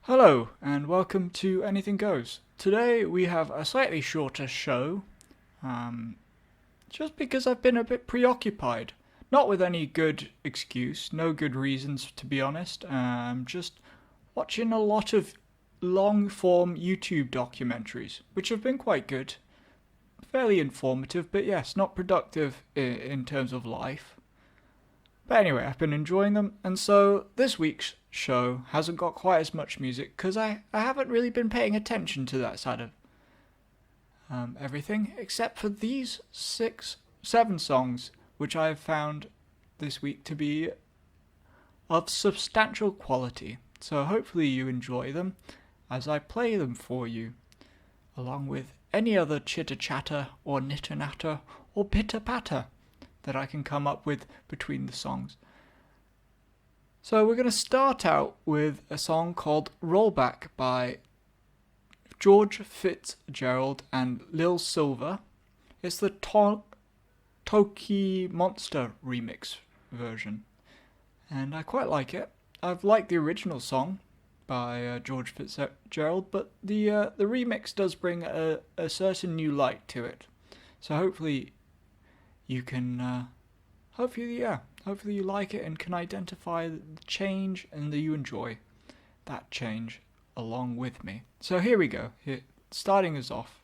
Hello, and welcome to Anything Goes. Today we have a slightly shorter show, um, just because I've been a bit preoccupied. Not with any good excuse, no good reasons to be honest. Just watching a lot of long form YouTube documentaries, which have been quite good. Fairly informative, but yes, not productive in terms of life. But anyway, I've been enjoying them, and so this week's show hasn't got quite as much music because I haven't really been paying attention to that side of everything, except for these seven songs, which I have found this week to be of substantial quality. So hopefully you enjoy them as I play them for you, along with any other chitter chatter or nitter natter or pitter patter that I can come up with between the songs. So we're going to start out with a song called Rollback by George Fitzgerald and Lil Silver. It's the Toki Monster remix version, and I quite like it. I've liked the original song by George Fitzgerald, but the remix does bring a certain new light to it. So hopefully you can, hopefully you like it and can identify the change and that you enjoy that change along with me. So here we go, starting us off.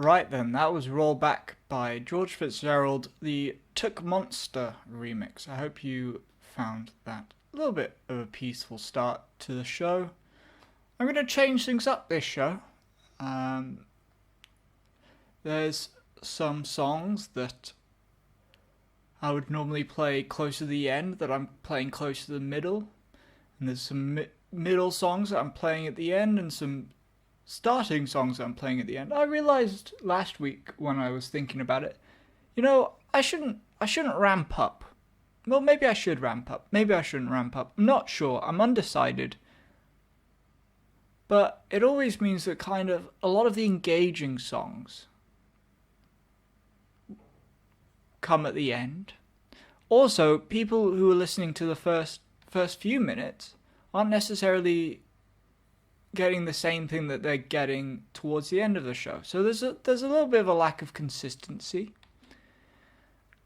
Right then, that was Rollback by George Fitzgerald, the Took Monster remix. I hope you found that a little bit of a peaceful start to the show. I'm going to change things up this show. There's some songs that I would normally play close to the end that I'm playing close to the middle. And there's some middle songs that I'm playing at the end and some starting songs that I'm playing at the end. I realised last week when I was thinking about it, You know, I shouldn't ramp up. Well, maybe I should ramp up. Maybe I shouldn't ramp up. I'm not sure. I'm undecided. But it always means that kind of a lot of the engaging songs come at the end. Also, people who are listening to the first few minutes aren't necessarily getting the same thing that they're getting towards the end of the show. So there's a little bit of a lack of consistency.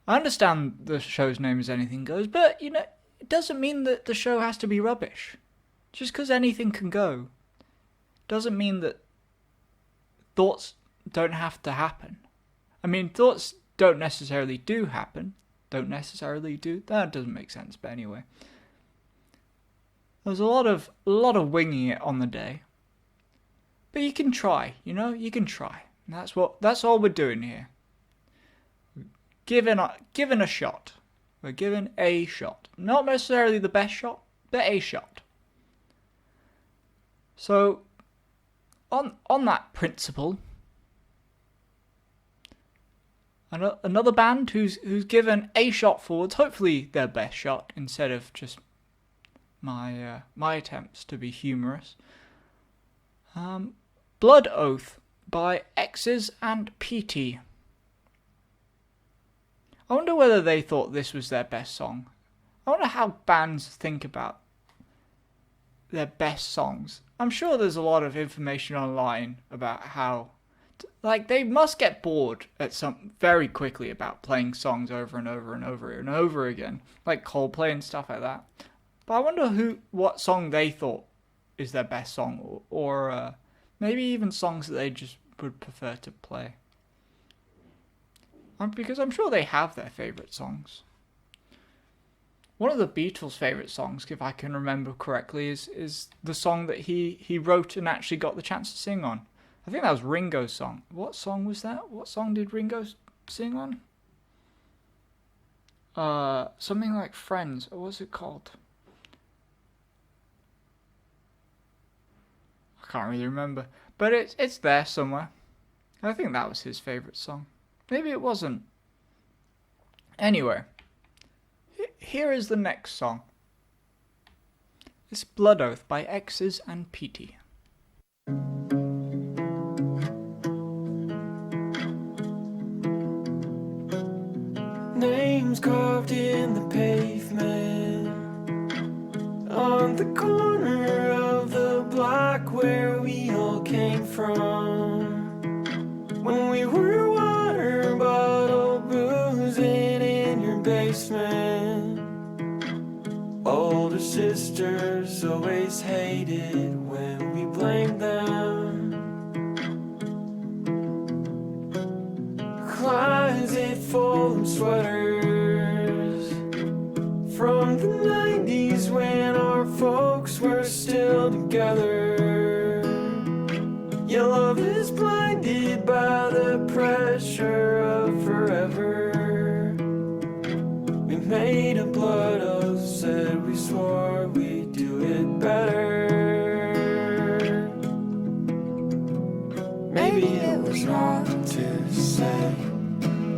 I understand the show's name is Anything Goes, but, you know, it doesn't mean that the show has to be rubbish. Just because anything can go doesn't mean that thoughts don't have to happen. I mean, thoughts don't necessarily do happen. That doesn't make sense, but anyway. There's a lot of winging it on the day. But you can try, you know, you can try. And that's all we're doing here. Given a shot. We're given a shot. Not necessarily the best shot, but a shot. So, on that principle, another band who's given a shot forwards, hopefully their best shot, instead of just my attempts to be humorous. Blood Oath by X's and PT. I wonder whether they thought this was their best song. I wonder how bands think about their best songs. I'm sure there's a lot of information online about how, like, they must get bored very quickly about playing songs over and over and over and over again, like Coldplay and stuff like that. But I wonder what song they thought is their best song, or maybe even songs that they just would prefer to play. Because I'm sure they have their favourite songs. One of the Beatles' favourite songs, if I can remember correctly, is the song that he wrote and actually got the chance to sing on. I think that was Ringo's song. What song was that? What song did Ringo sing on? Something like Friends. What was it called? I can't really remember. But it's there somewhere. I think that was his favourite song. Maybe it wasn't. Anyway, here is the next song. It's Blood Oath by X's and PT. Names carved in the pavement on the corner of the block where we all came from. When we were water bottle boozing in your basement. Older sisters always hated when we blamed them. Closet full of sweaters from the 90s when our folks were still together. Your love is blinded by the pressure of forever. We made a blood oath, said we swore we'd do it better. Maybe it was wrong to say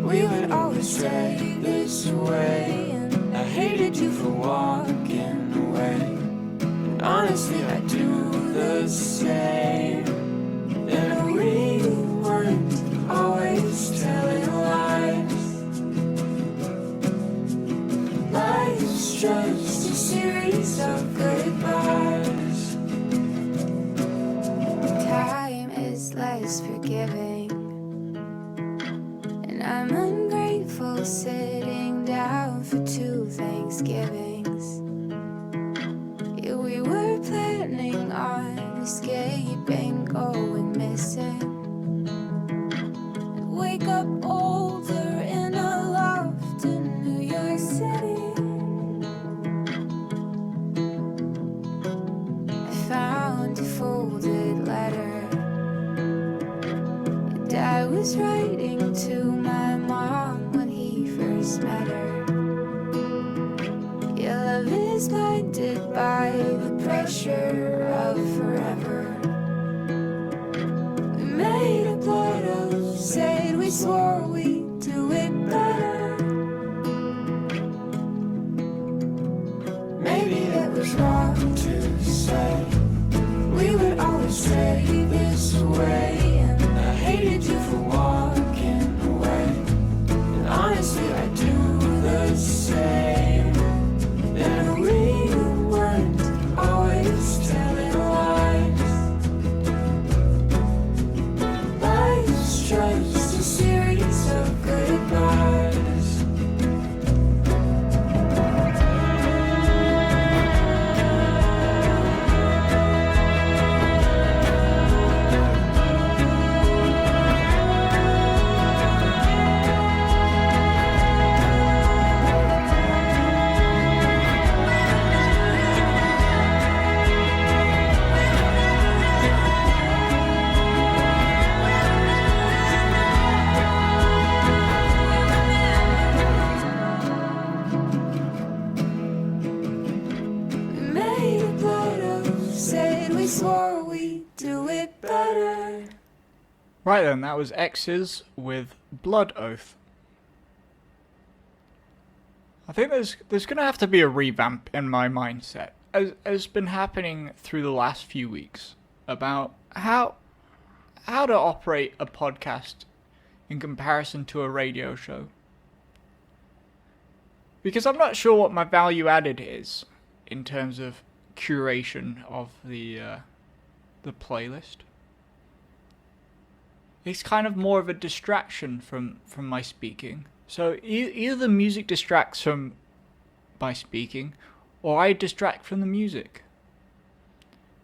we would always stay this way, and I hated you for walking away, and honestly I do the same. And we weren't always telling lies. Life's just a series of goodbyes. Time is less forgiving, and I'm ungrateful sitting down for 2 Thanksgivings. Yeah, we were planning on escaping, going missing, and wake up older in a loft in New York City. I found a folded letter Dad was writing to my mom when he first met her. Your love is blinded by the pressure of forever. We made a blood oath, said we swore we'd do it better. Right then, that was X's with Blood Oath. I think there's going to have to be a revamp in my mindset, as has been happening through the last few weeks, about how to operate a podcast in comparison to a radio show. Because I'm not sure what my value added is in terms of curation of the playlist. It's kind of more of a distraction from my speaking. So either the music distracts from my speaking, or I distract from the music.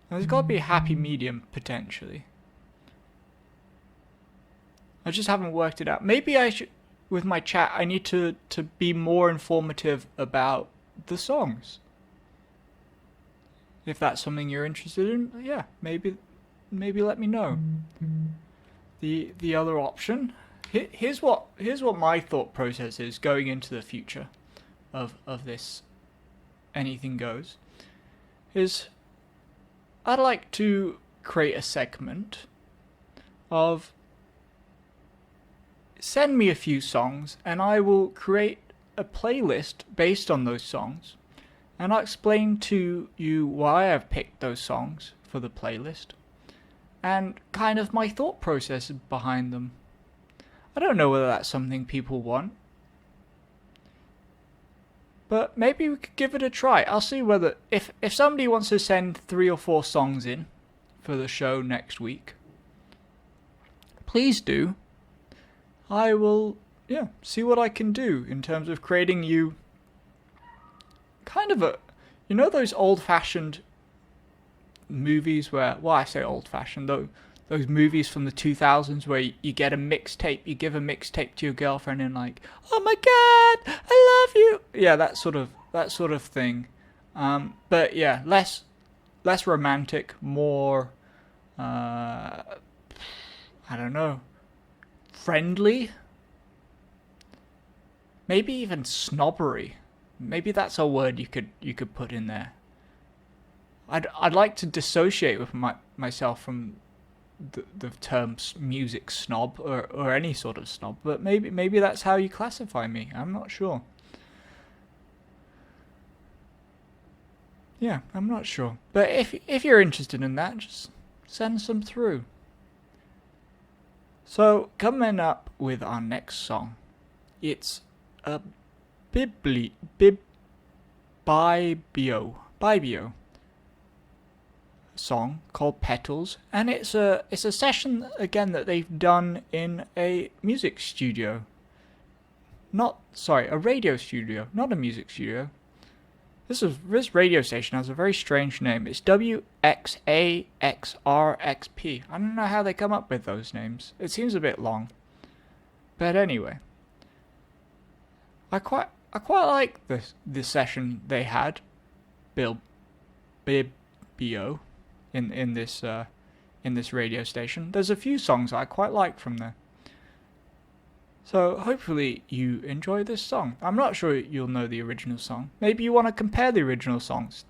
And there's got to be a happy medium, potentially. I just haven't worked it out. Maybe I should, with my chat, I need to be more informative about the songs. If that's something you're interested in, yeah, maybe let me know. The other option, here's what my thought process is going into the future of this Anything Goes, is I'd like to create a segment of send me a few songs and I will create a playlist based on those songs, and I'll explain to you why I've picked those songs for the playlist and kind of my thought process behind them. I don't know whether that's something people want, but maybe we could give it a try. I'll see whether if somebody wants to send 3 or 4 songs in for the show next week, please do. I will, see what I can do in terms of creating you kind of those old-fashioned movies where, well, I say old-fashioned, though, those movies from the 2000s where you get a mixtape, you give a mixtape to your girlfriend and like, oh my god, I love you. Yeah, that sort of thing. But yeah, less romantic, more, I don't know, friendly. Maybe even snobbery. Maybe that's a word you could put in there. I'd like to dissociate with myself from the term music snob or any sort of snob, but maybe that's how you classify me. I'm not sure. Yeah, I'm not sure. But if you're interested in that, just send some through. So coming up with our next song, it's a Bibio song called Petals, and it's a session again that they've done in a music studio. A radio studio, not a music studio. This radio station has a very strange name. It's WXAXRXP. I don't know how they come up with those names. It seems a bit long. But anyway, I quite like this session they had, Bibio, in this radio station. There's a few songs I quite like from there. So hopefully you enjoy this song. I'm not sure you'll know the original song. Maybe you want to compare the original songs.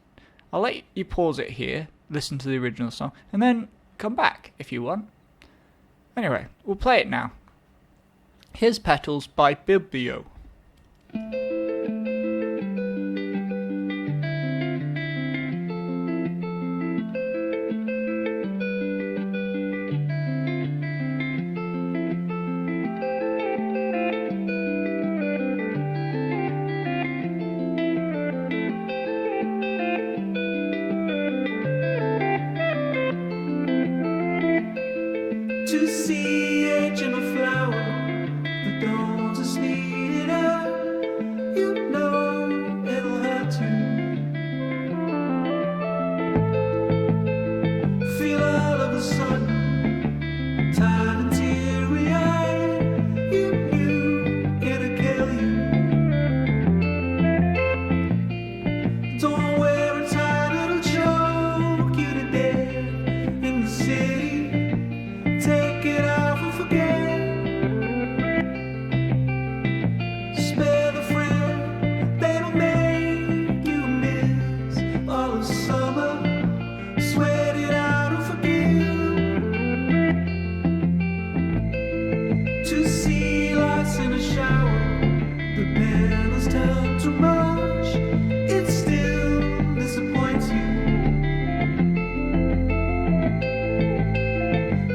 I'll let you pause it here, listen to the original song, and then come back if you want. Anyway, we'll play it now. Here's Petals by Bibio. To see a gem of flower, the dawn's a sweeter, you know it'll hurt to feel all of a sudden tired and teary-eyed. You knew it'd kill you. Don't wear a tie that'll choke you to death in the city. Take it off and forget. too much, it still disappoints you.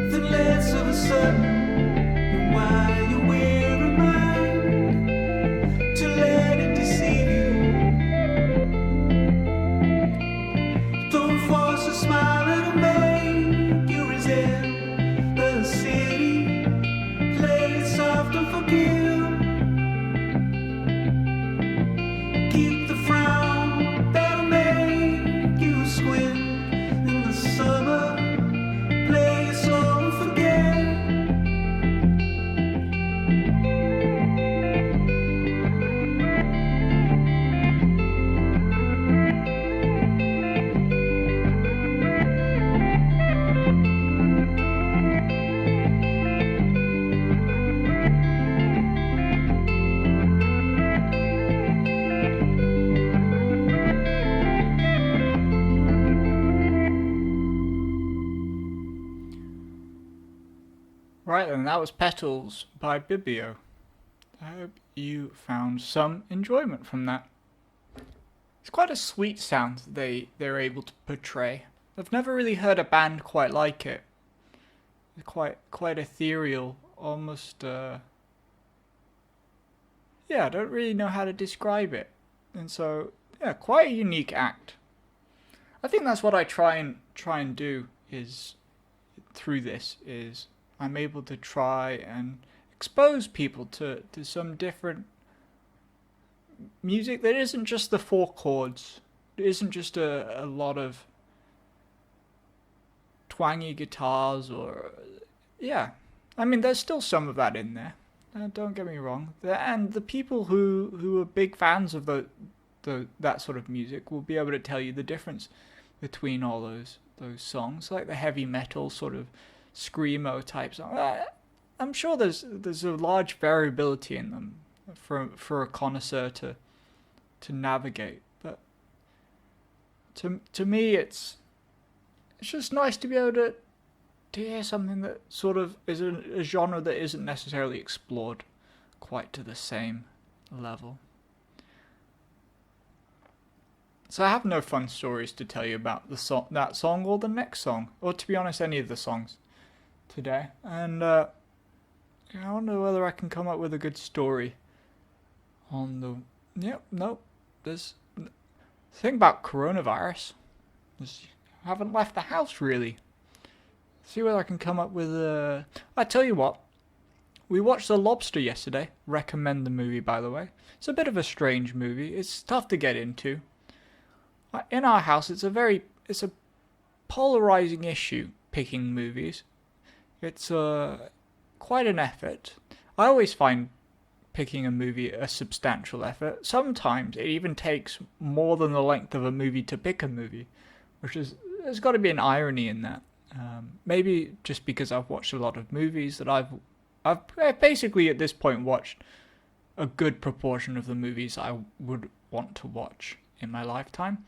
Then let's all of a sudden, while you wear a mind to let it deceive you. Don't force a smile, it'll make you resent the city. Play it soft and forgive. Keep the frown that'll make you squint in the summer. Play it slow and forget. Right then, that was Petals by Bibio. I hope you found some enjoyment from that. It's quite a sweet sound that they're able to portray. I've never really heard a band quite like it. It's quite ethereal, almost I don't really know how to describe it. And so, yeah, quite a unique act. I think that's what I try and do is through this is I'm able to try and expose people to some different music that isn't just the four chords. It isn't just a lot of twangy guitars or... Yeah, I mean, there's still some of that in there. Don't get me wrong. And the people who are big fans of that sort of music will be able to tell you the difference between all those songs, like the heavy metal sort of screamo type song. I'm sure there's a large variability in them for a connoisseur to navigate. But to me, it's just nice to be able to hear something that sort of is a genre that isn't necessarily explored quite to the same level. So I have no fun stories to tell you about that song or the next song, or to be honest, any of the songs today. And I wonder whether I can come up with a good story on the... Yep, nope. There's... The thing about coronavirus is I haven't left the house, really. See whether I can come up with a... I tell you what. We watched The Lobster yesterday. Recommend the movie, by the way. It's a bit of a strange movie. It's tough to get into. In our house, it's a polarizing issue, picking movies. It's quite an effort. I always find picking a movie a substantial effort. Sometimes it even takes more than the length of a movie to pick a movie, there's got to be an irony in that. Maybe just because I've watched a lot of movies that I've basically at this point watched a good proportion of the movies I would want to watch in my lifetime.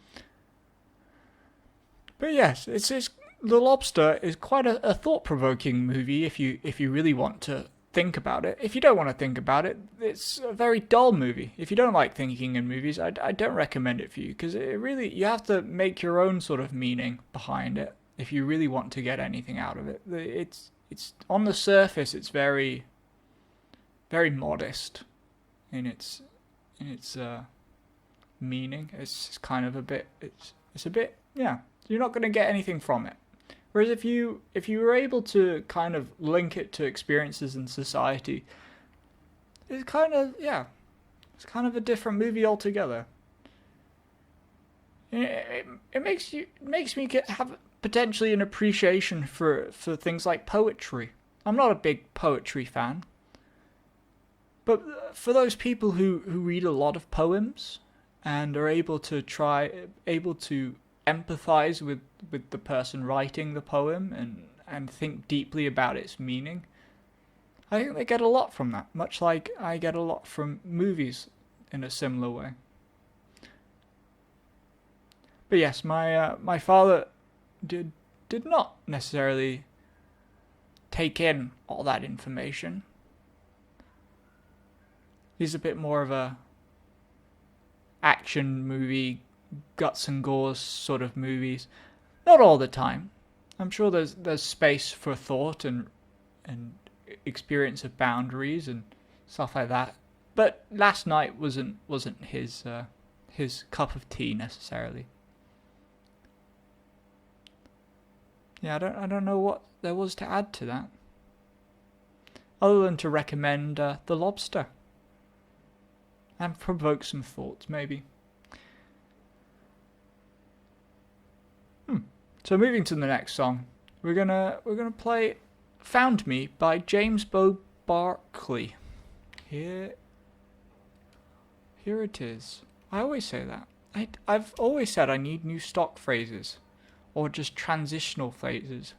But yes, it's The Lobster is quite a thought-provoking movie if you really want to think about it. If you don't want to think about it, it's a very dull movie. If you don't like thinking in movies, I don't recommend it for you, because you have to make your own sort of meaning behind it if you really want to get anything out of it. It's on the surface, it's very, very modest in its meaning. It's kind of a bit. It's a bit. Yeah, you're not going to get anything from it. Whereas if you were able to kind of link it to experiences in society, it's kind of a different movie altogether. It makes me have potentially an appreciation for things like poetry. I'm not a big poetry fan, but for those people who read a lot of poems and are able to empathize with the person writing the poem and think deeply about its meaning, I think they get a lot from that, much like I get a lot from movies in a similar way. But yes, my father did not necessarily take in all that information. He's a bit more of a action movie, guts and gore sort of movies. Not all the time. I'm sure there's space for thought and experience of boundaries and stuff like that. But Last Night wasn't his cup of tea necessarily. Yeah, I don't know what there was to add to that, other than to recommend The Lobster and provoke some thoughts, maybe. So moving to the next song, we're gonna play "Found Me" by James Bo Barkley. Here it is. I always say that. I've always said I need new stock phrases, or just transitional phrases.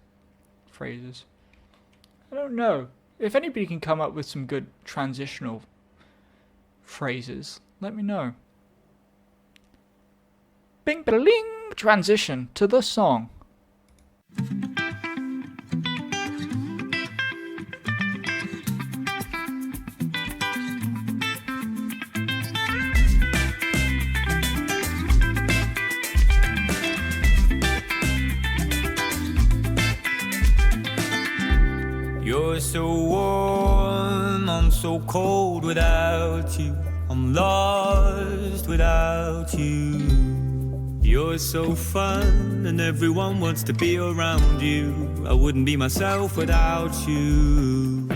I don't know. If anybody can come up with some good transitional phrases, let me know. Bing bing, transition to the song. You're so warm, I'm so cold without you. I'm lost without you. You're so fun and everyone wants to be around you. I wouldn't be myself without you.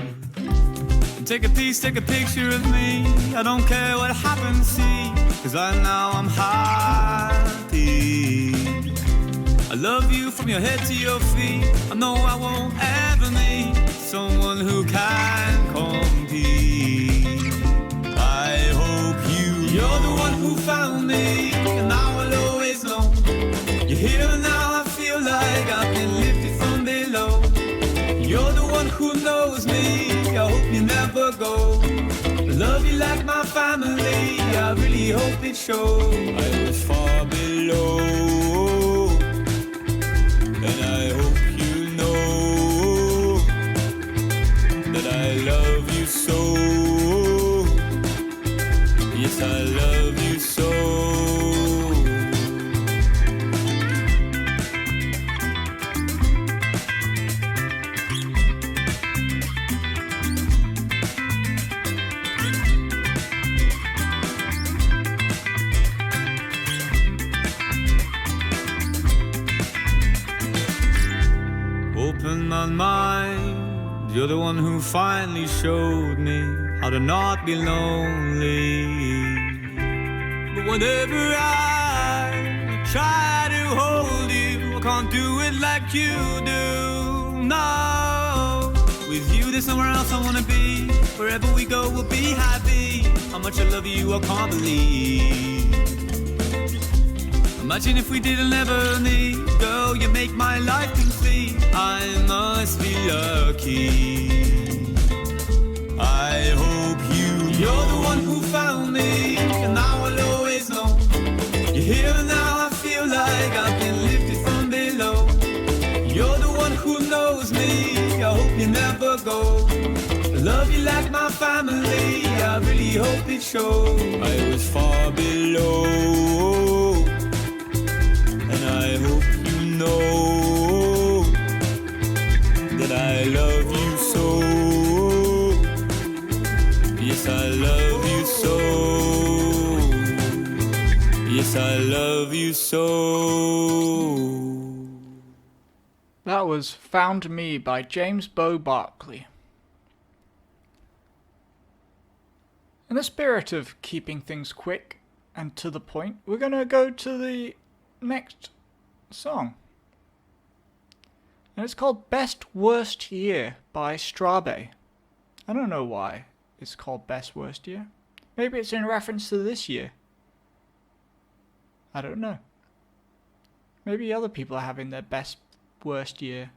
Take a piece, take a picture of me. I don't care what happens, see, 'cause I know I'm happy. I love you from your head to your feet. I know I won't ever meet someone who can compete. I hope you're the one who found me, and now I'll always know you're here now. I feel like I've been lifted from below. You're the one who knows me. I hope you never go. I love you like my family. I really hope it shows. I was far below, and I hope you know that I love you so. Yes, I love you so. Open my mind, you're the one who finally showed me how to not be lonely. But whenever I try to hold you, I can't do it like you do. No, with you there's somewhere else I wanna be. Wherever we go we'll be happy. How much I love you I can't believe. Imagine if we didn't ever meet. Girl, you make my life complete. I must be lucky. I hope you're the one who found me, and now I'll always know you're here now. I feel like I've been lifted from below. You're the one who knows me. I hope you never go. I love you like my family. I really hope it shows. I was far below, and I hope you know that I love you so. Yes, I love you so. Yes, I love you so. That was "Found Me" by James Bo Barkley. In the spirit of keeping things quick and to the point, we're going to go to the next song. And it's called "Best Worst Year" by Strabe. I don't know why it's called Best Worst Year. Maybe it's in reference to this year. I don't know. Maybe other people are having their best worst year.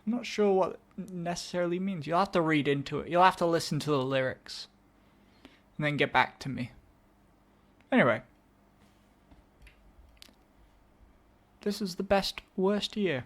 I'm not sure what it necessarily means. You'll have to read into it. You'll have to listen to the lyrics and then get back to me. Anyway, this is the best worst year.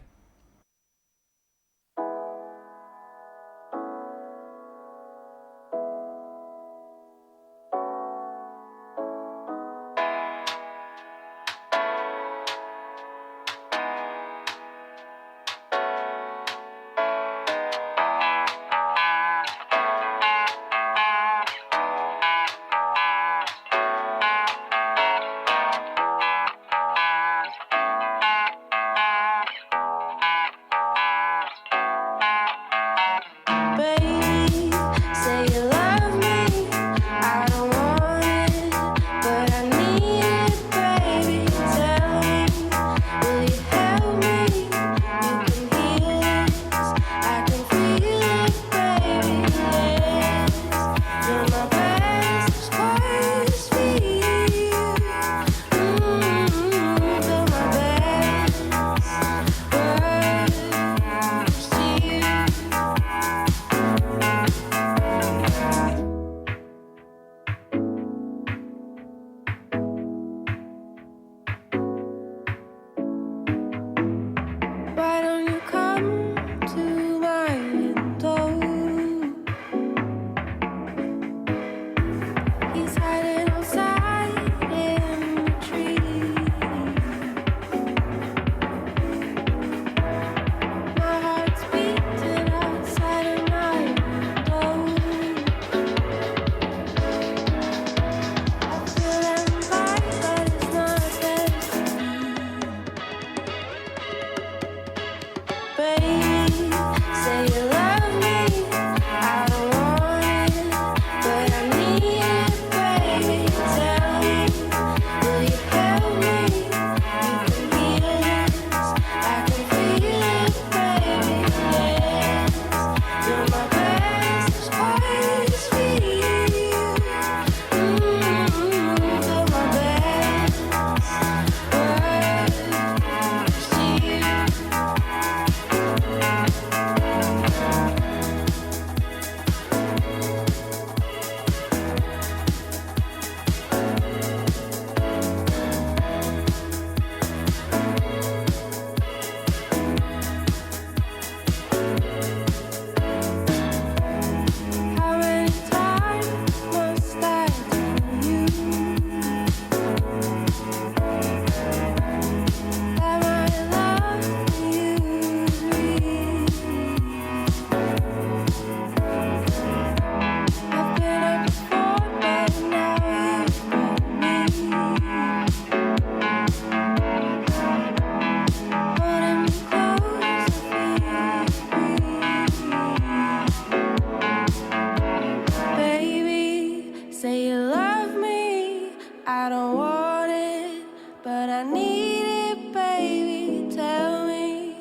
I don't want it, but I need it, baby. Tell me,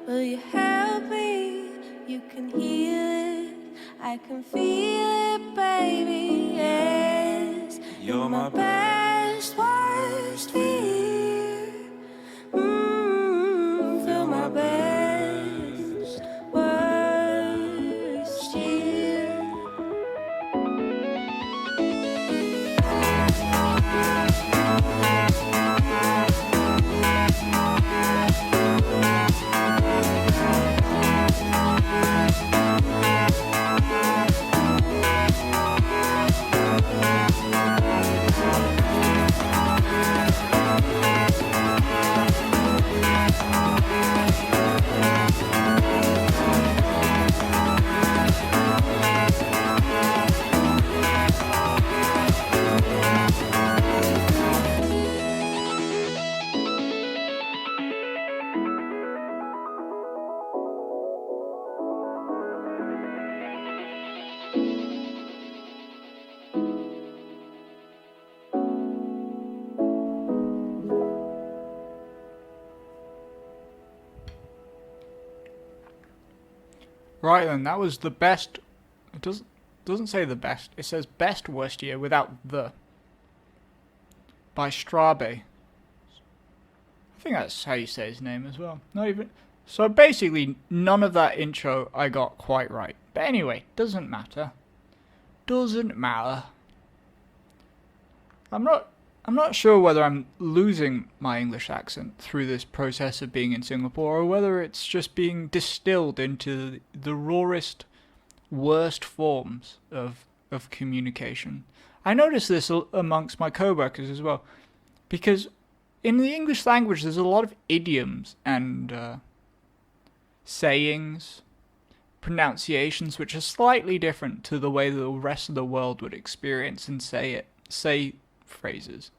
will you help me? You can heal it, I can feel it, baby. Yes, you're my best, worst fear. Feel my best, worst year. Right then, that was the best. It doesn't say the best. It says best worst year without the. By Strabe. I think that's how you say his name as well. Not even. So basically, none of that intro I got quite right. But anyway, doesn't matter. Doesn't matter. I'm not sure whether I'm losing my English accent through this process of being in Singapore, or whether it's just being distilled into the rawest, worst forms of communication. I notice this amongst my co-workers as well, because in the English language there's a lot of idioms and sayings, pronunciations which are slightly different to the way the rest of the world would experience and say phrases.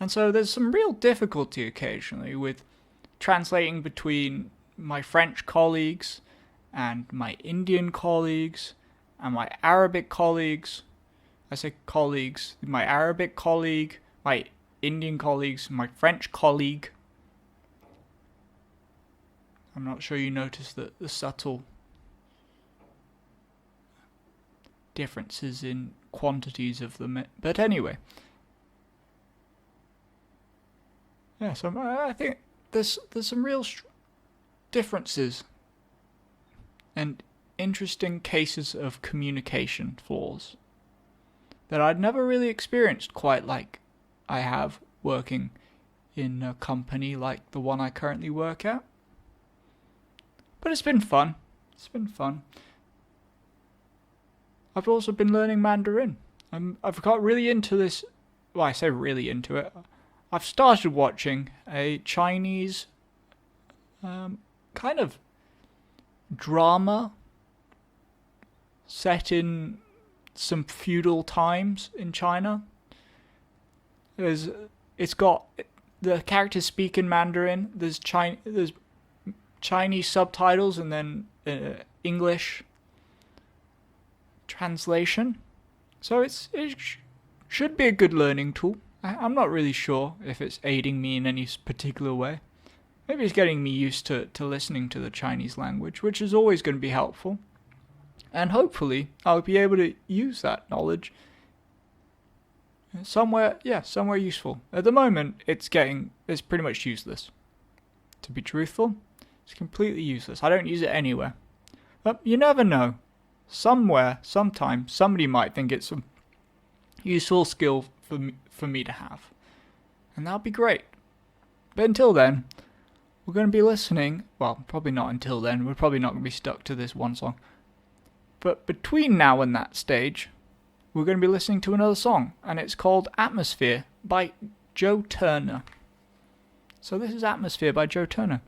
And so there's some real difficulty occasionally with translating between my French colleagues and my Indian colleagues and my Arabic colleagues. I say colleagues, my Arabic colleague, my Indian colleagues, my French colleague. I'm not sure you noticed the subtle differences in quantities of them, but anyway. Yeah, so I think there's some real differences and interesting cases of communication flaws that I'd never really experienced quite like I have working in a company like the one I currently work at. But it's been fun. It's been fun. I've also been learning Mandarin. I've got really into this. Well, I say really into it. I've started watching a Chinese kind of drama set in some feudal times in China. It's got the characters speak in Mandarin. There's Chinese subtitles and then English translation. So it should be a good learning tool. I'm not really sure if it's aiding me in any particular way. Maybe it's getting me used to listening to the Chinese language, which is always going to be helpful. And hopefully I'll be able to use that knowledge somewhere useful. At the moment, it's pretty much useless. To be truthful, it's completely useless. I don't use it anywhere. But you never know. Somewhere, sometime, somebody might think it's a useful skill for me to have. And that'll be great. But until then, we're going to be listening. Well, probably not until then. We're probably not going to be stuck to this one song. But between now and that stage, we're going to be listening to another song. And it's called Atmosphere by Joe Turner. So this is Atmosphere by Joe Turner.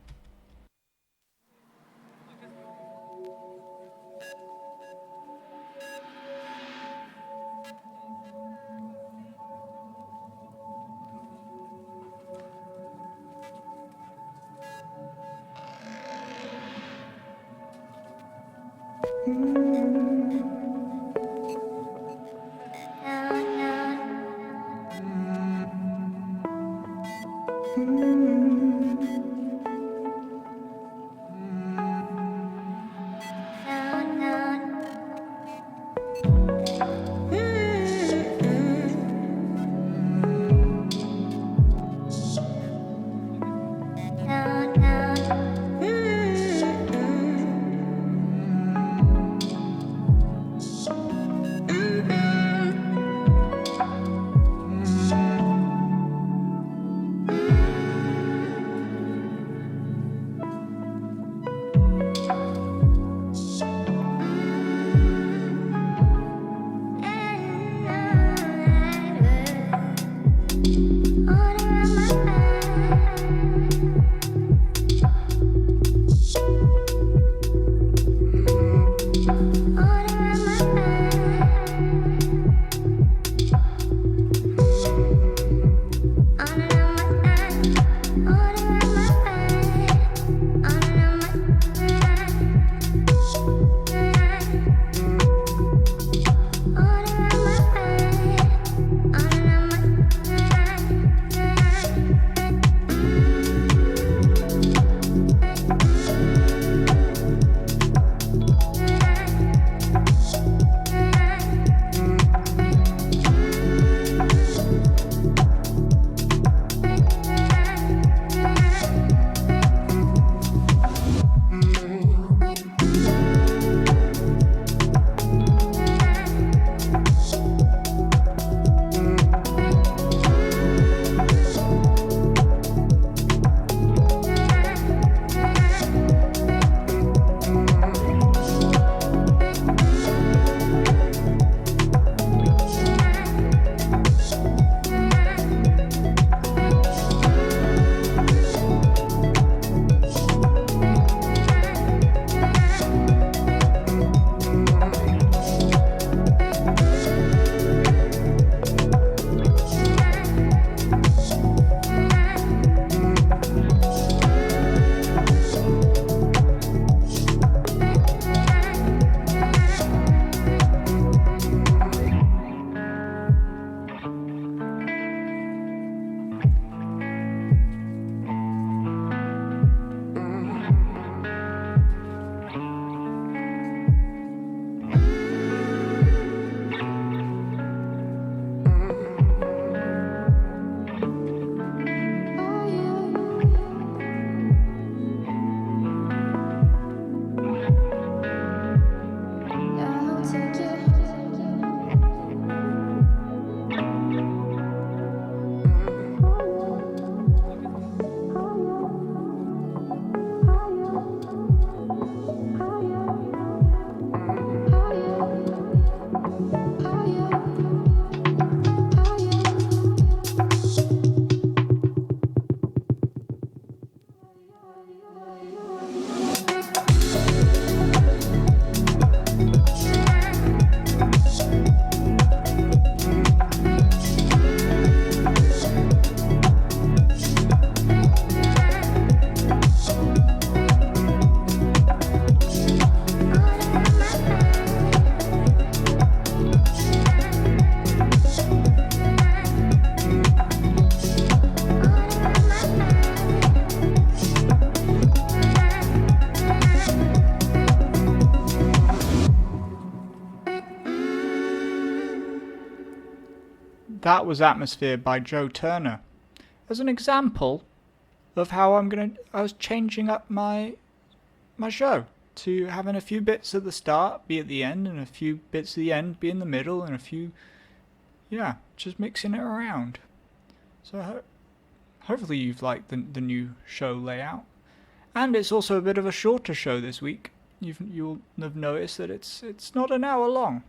That was Atmosphere by Joe Turner. As an example of how I was changing up my show to having a few bits at the start be at the end, and a few bits at the end be in the middle, and a few, just mixing it around. So hopefully you've liked the new show layout. And it's also a bit of a shorter show this week. You'll have noticed that it's not an hour long.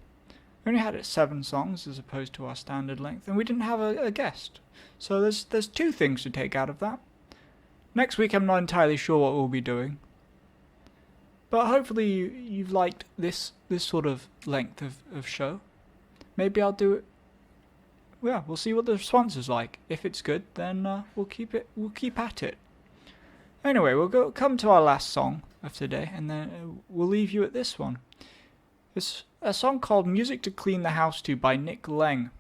We only had 7 songs as opposed to our standard length, and we didn't have a guest. So there's 2 things to take out of that. Next week I'm not entirely sure what we'll be doing, but hopefully you've liked this sort of length of show. Maybe I'll do it. Yeah, we'll see what the response is like. If it's good, then we'll keep at it. Anyway, we'll come to our last song of today, and then we'll leave you at this one. It's a song called Music to Clean the House To by Nick Leng.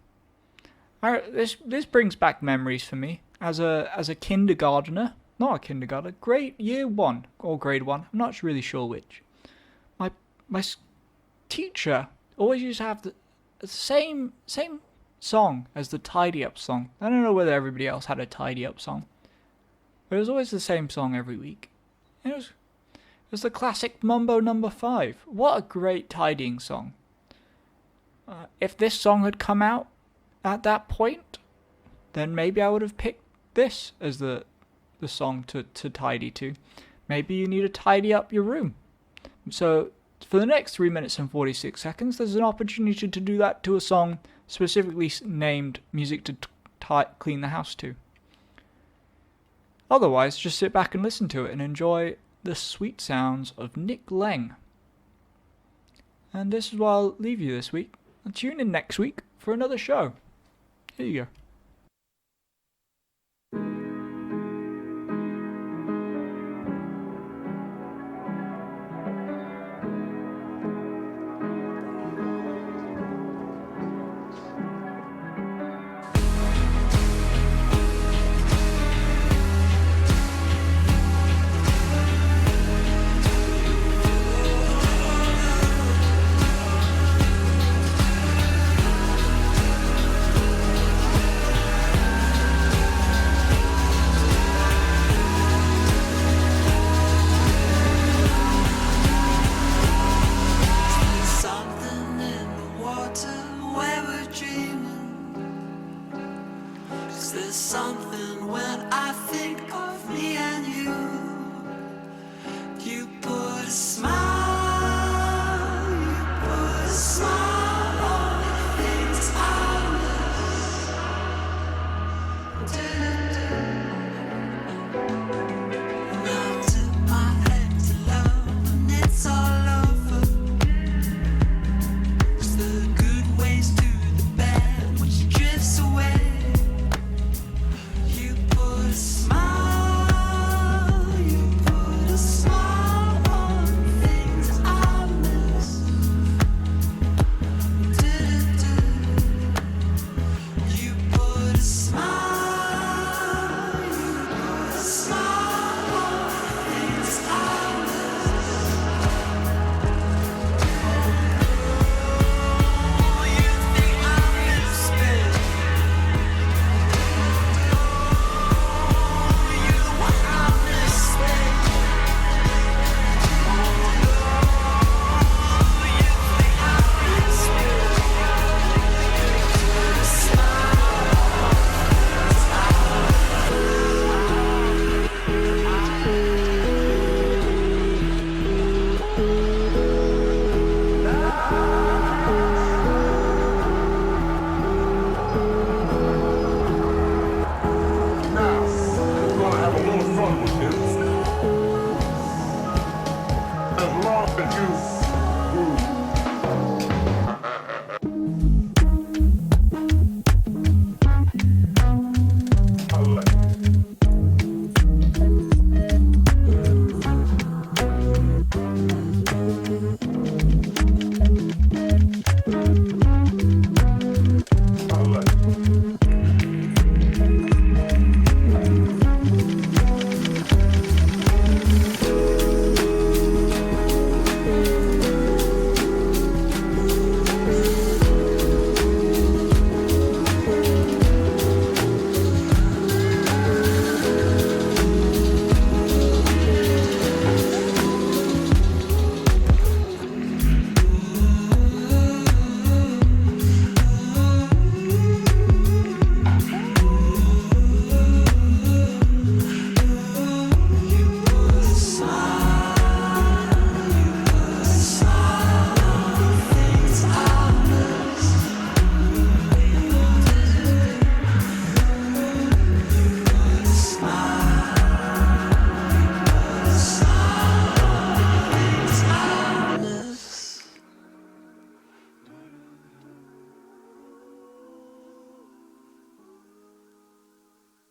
This brings back memories for me. as a kindergartner, not a kindergartner, year 1 or grade 1. I'm not really sure which. My teacher always used to have the same song as the tidy up song. I don't know whether everybody else had a tidy up song, but it was always the same song every week. It was the classic Mambo No. 5. What a great tidying song. If this song had come out at that point, then maybe I would have picked this as the song to tidy to. Maybe you need to tidy up your room. So for the next 3 minutes and 46 seconds, there's an opportunity to do that to a song specifically named Music to Clean the House to. Otherwise, just sit back and listen to it and enjoy the sweet sounds of Nick Lang. And this is where I'll leave you this week. And tune in next week for another show. Here you go. There's something when I think of me and you put a smile